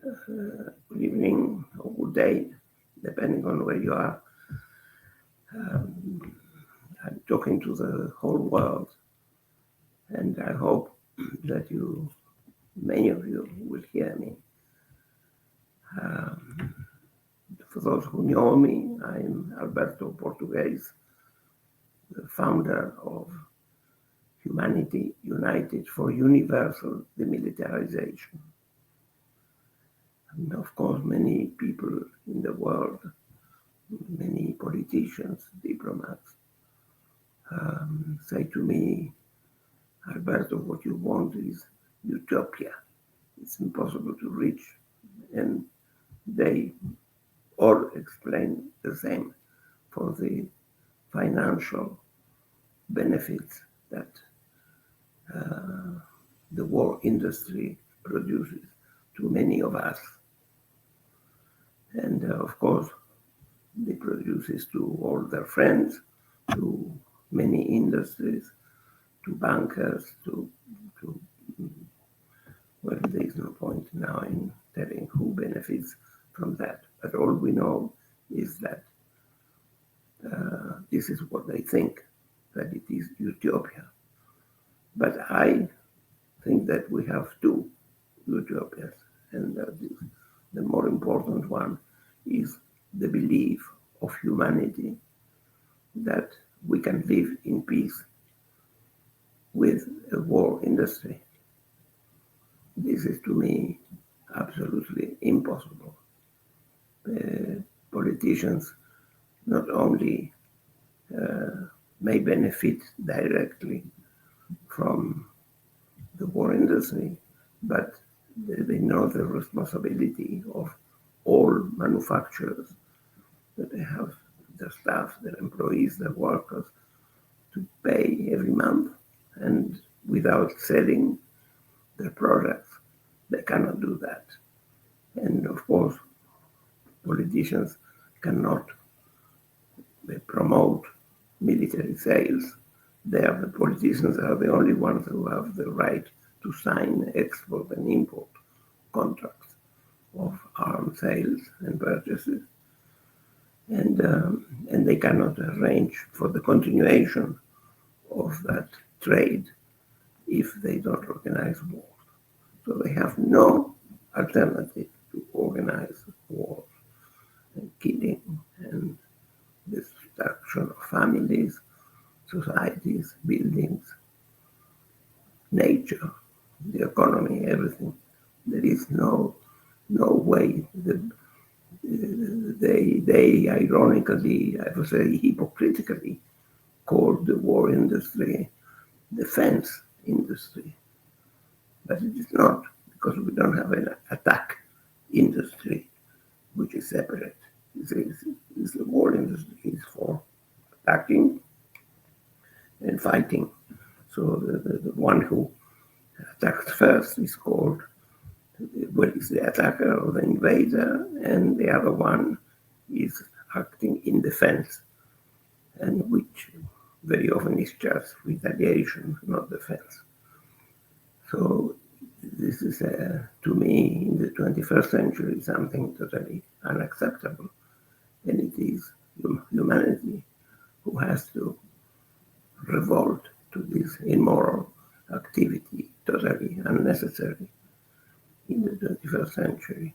Good evening or good day, depending on where you are. Um, I'm talking to the whole world, and I hope that many of you, will hear me. Um, for those who know me, I'm Alberto Portugheis, the founder of Humanity United for Universal Demilitarization. And of course, many people in the world, many politicians, diplomats, say to me, Alberto, what you want is utopia. It's impossible to reach. And they all explain the same for the financial benefits that uh, the war industry produces to many of us. And of course, they produces to all their friends, to many industries, to bankers, to well, there is no point now in telling who benefits from that. But all we know is that this is what they think, that it is utopia. But I think that we have two utopias, and the more important one is the belief of humanity that we can live in peace with a war industry. This is to me absolutely impossible. Politicians not only may benefit directly from the war industry, but they know the responsibility of all manufacturers, that they have their staff, their employees, their workers to pay every month, and without selling their products, they cannot do that. And of course, politicians cannot promote military sales. The politicians are the only ones who have the right to sign export and import contracts of arms sales and purchases, and they cannot arrange for the continuation of that trade if they don't organize war. So they have no alternative to organize war and killing and destruction of families, societies, buildings, nature, the economy, everything. There is no way. They ironically, I would say hypocritically, call the war industry defense industry, but it is not, because we don't have an attack industry which is separate. The war industry is for attacking and fighting. So the one who attacks first is called, well, is the attacker or the invader, and the other one is acting in defense, and which very often is just retaliation, not defense. So this is, to me, in the 21st century, something totally unacceptable, and it is humanity who has to revolt to this immoral activity, totally unnecessary in the 21st century.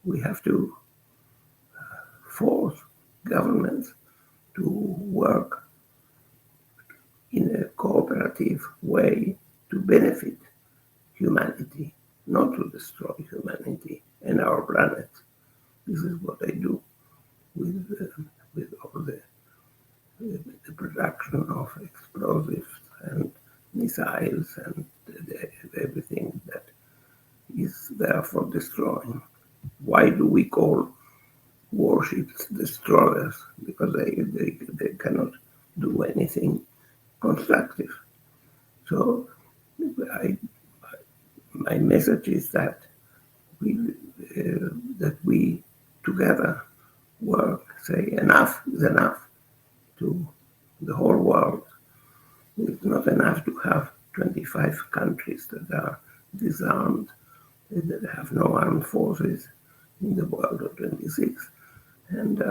We have to force governments to work in a cooperative way to benefit humanity, not to destroy humanity and our planet. This is what I do with all the production of explosives and missiles and everything that is there for destroying. Why do we call warships destroyers? Because they cannot do anything constructive. So I, my message is that we together work, say enough is enough to the whole world. It's not enough to have 25 countries that are disarmed that have no armed forces in the world of 26, and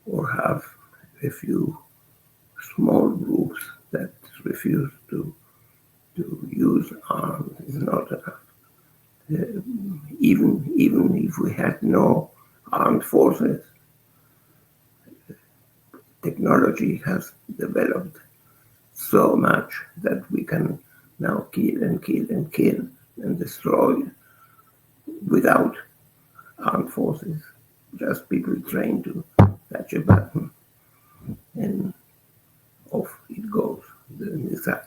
or have a few small groups that refuse to use arms is not enough. Even if we had no armed forces, technology has developed so much that we can now kill and kill and kill and destroy without armed forces. Just people trained to touch a button and off it goes. The missile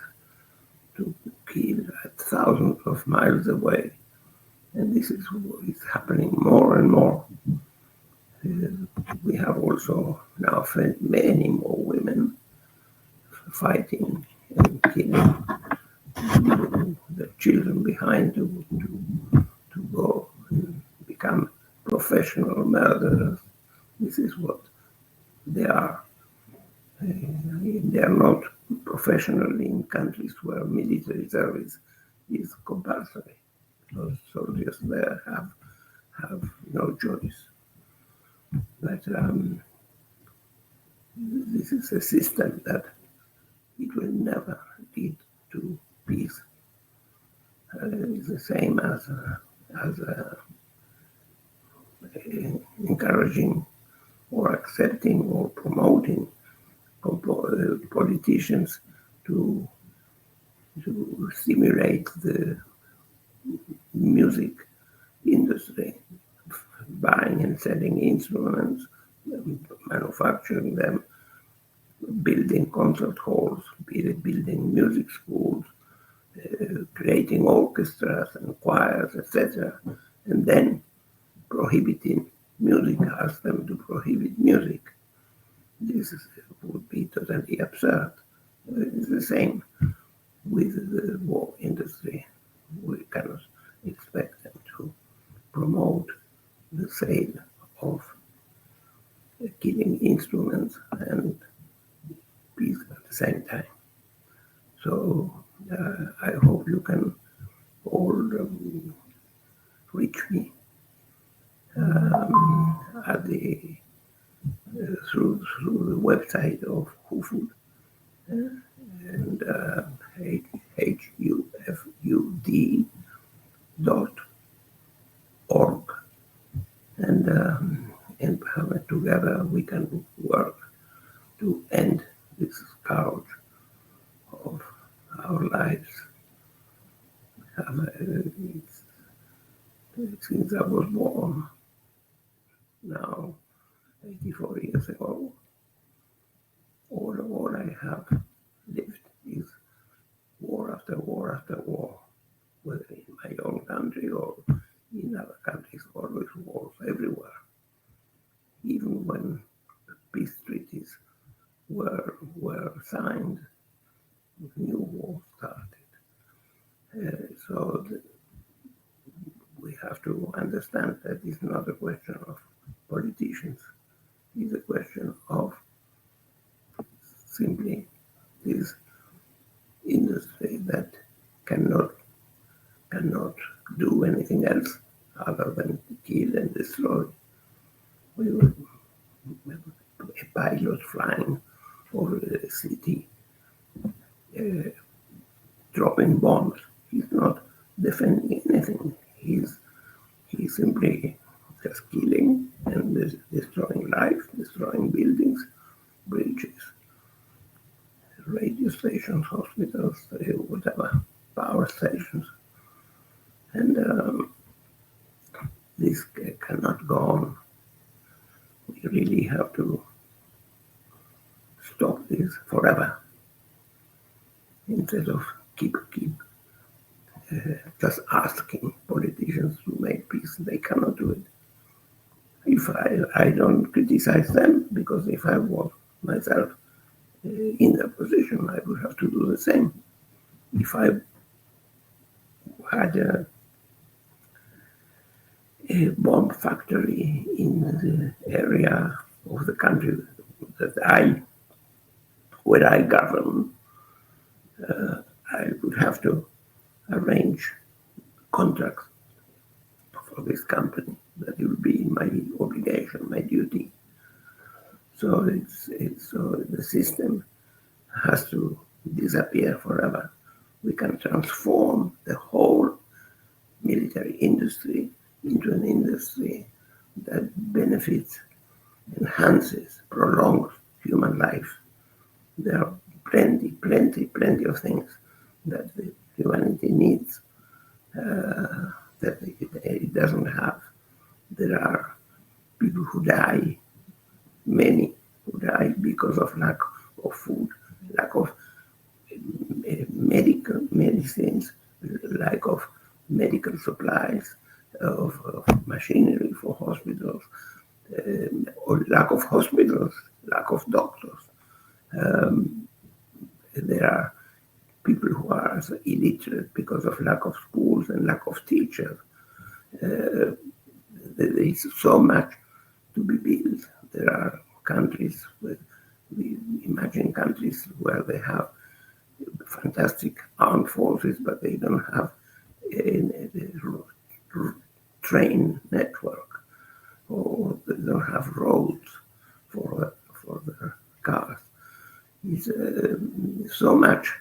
to kill at thousands of miles away. And this is what is happening more and more. We have also now many more women fighting and killing, leaving their children behind to go and become professional murderers. This is what they are. They are not professional in countries where military service is compulsory. Because soldiers there have no choice. But this is a system that it will never lead to peace. It's the same as encouraging or accepting or promoting politicians to stimulate the music industry, buying and selling instruments, manufacturing them, building concert halls, building music schools, creating orchestras and choirs, etc., and then prohibiting music, ask them to prohibit music. This would be totally absurd. It's the same with the war industry. We cannot expect them to promote the sale of killing instruments and peace at the same time. So I hope you can all reach me at the through the website of HUFUD and HUFUD.org, and together we can work to end this scourge of our lives. Since I was born, now 84 years ago, all I have lived is war after war after war, whether in my own country or in other countries, always wars everywhere. Even when peace treaties were signed, new wars started. So we have to understand that it's not a question of politicians. It's a question of simply this industry that cannot do anything else other than kill and destroy. We were a pilot flying over a city, dropping bombs. He's not defending anything. He's simply just killing and destroying life, destroying buildings, bridges, radio stations, hospitals, whatever, power stations. And this cannot go on. We really have to stop this forever instead of keep just asking politicians to make peace. They cannot do it. If I don't criticize them, because if I was myself in their position, I would have to do the same. If I had a bomb factory in the area of the country where I govern, I would have to arrange the system has to disappear forever. We can transform the whole military industry into an industry that benefits, enhances, prolongs human life. There are plenty of things that the humanity needs that it doesn't have. There are people who die, many who die because of lack of food, lack of medical medicines, lack of medical supplies, of machinery for hospitals, or lack of hospitals, lack of doctors. There are people who are illiterate because of lack of schools and lack of teachers. There is so much to be built. There are countries, we imagine countries where they have fantastic armed forces, but they don't have a train network, or they don't have roads for their cars. It's so much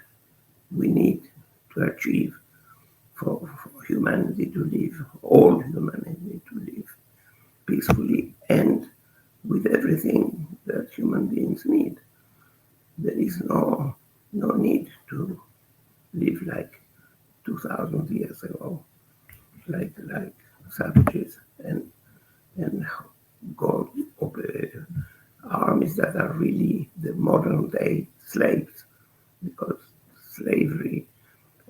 we need to achieve for humanity to live, all humanity to live peacefully and with everything that human beings need. There is no need to live like 2,000 years ago, like savages, and go armies that are really the modern day slaves, because slavery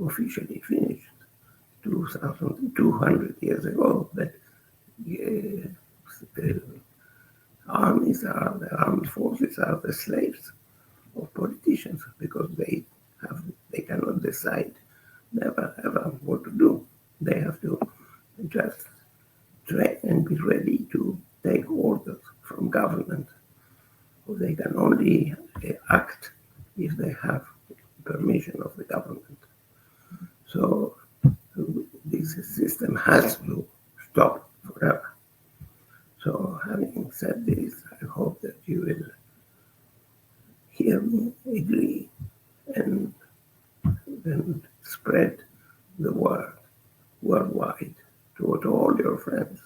officially finished 2,200 years ago, but the armed forces are the slaves of politicians, because they cannot decide never ever what to do. They have to just train and be ready to take orders from government. They can only act if they have permission of the government. So this system has to stop forever. So having said this, I hope that you will hear me, agree, and spread the word worldwide to all your friends.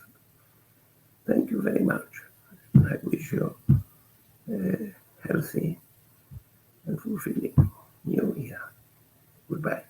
Thank you very much. I wish you a healthy and fulfilling new year. Goodbye.